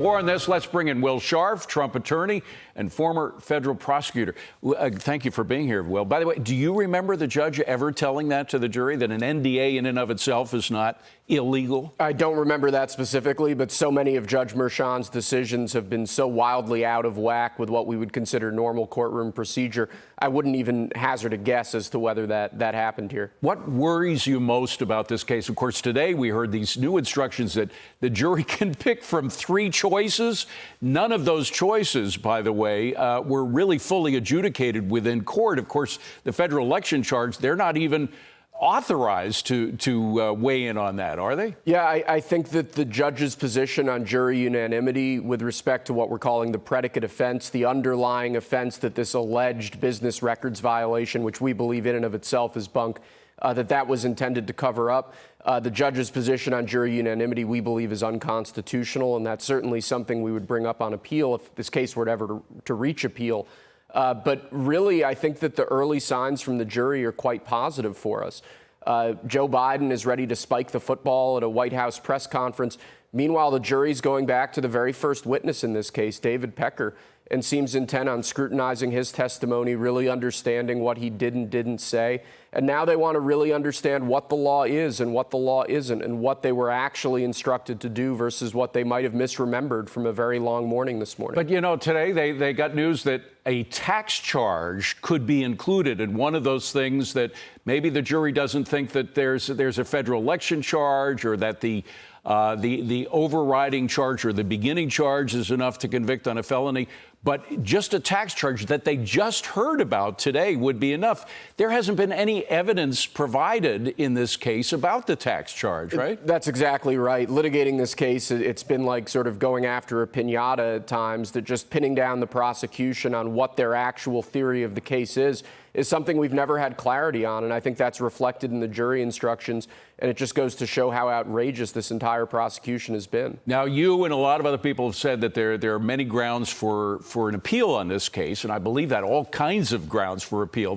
More on this, let's bring in Will Scharf, Trump attorney and former federal prosecutor. Thank you for being here, Will. By the way, do you remember the judge ever telling that to the jury, that an NDA in and of itself is not illegal? I don't remember that specifically, but so many of Judge Merchan's decisions have been so wildly out of whack with what we would consider normal courtroom procedure. I wouldn't even hazard a guess as to whether that happened here. What worries you most about this case? Of course, today we heard these new instructions that the jury can pick from 3 choices. None of those choices, by the way, were really fully adjudicated within court. Of course, the federal election charge, they're not even authorized to weigh in on that, are they? Yeah, I think that the judge's position on jury unanimity with respect to what we're calling the predicate offense, the underlying offense that this alleged business records violation, which we believe in and of itself is bunk, that was intended to cover up. The judge's position on jury unanimity, we believe, is unconstitutional, and that's certainly something we would bring up on appeal if this case were ever to reach appeal. But really, I think that the early signs from the jury are quite positive for us. Joe Biden is ready to spike the football at a White House press conference. Meanwhile, the jury's going back to the very first witness in this case, David Pecker, and seems intent on scrutinizing his testimony, really understanding what he did and didn't say. And now they want to really understand what the law is and what the law isn't, and what they were actually instructed to do versus what they might have misremembered from a very long morning this morning. But, you know, today they got news that a tax charge could be included in one of those things that maybe the jury doesn't think that there's a federal election charge, or that the overriding charge or the beginning charge is enough to convict on a felony. But just a tax charge that they just heard about today would be enough. There hasn't been any evidence provided in this case about the tax charge, right? That's exactly right. Litigating this case, it's been like sort of going after a piñata at times, that just pinning down the prosecution on what their actual theory of the case is something we've never had clarity on. And I think that's reflected in the jury instructions. And it just goes to show how outrageous this entire prosecution has been. Now, you and a lot of other people have said that there are many grounds for an appeal on this case. And I believe that, all kinds of grounds for appeal.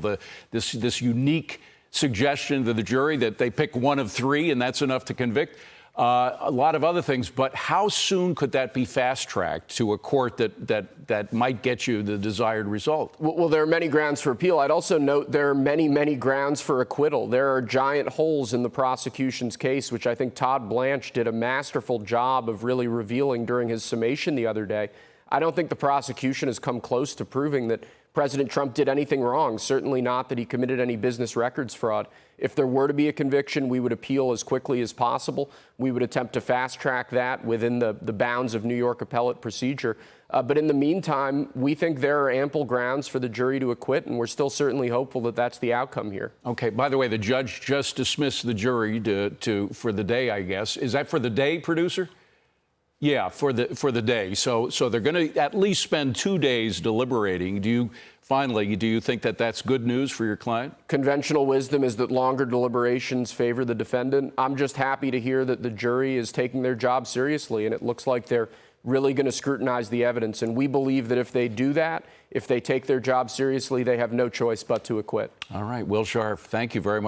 This unique suggestion to the jury that they pick one of 3 and that's enough to convict. A lot of other things, but how soon could that be fast-tracked to a court that might get you the desired result? Well, there are many grounds for appeal. I'd also note there are many, many grounds for acquittal. There are giant holes in the prosecution's case, which I think Todd Blanche did a masterful job of really revealing during his summation the other day. I don't think the prosecution has come close to proving that President Trump did anything wrong, certainly not that he committed any business records fraud. If there were to be a conviction, we would appeal as quickly as possible. We would attempt to fast-track that within the bounds of New York appellate procedure. But in the meantime, we think there are ample grounds for the jury to acquit, and we're still certainly hopeful that that's the outcome here. Okay. By the way, the judge just dismissed the jury for the day, I guess. Is that for the day, producer? Yeah, for the day. So they're going to at least spend 2 days deliberating. Do you think that that's good news for your client? Conventional wisdom is that longer deliberations favor the defendant. I'm just happy to hear that the jury is taking their job seriously, and it looks like they're really going to scrutinize the evidence. And we believe that if they do that, if they take their job seriously, they have no choice but to acquit. All right, Will Scharf, thank you very much.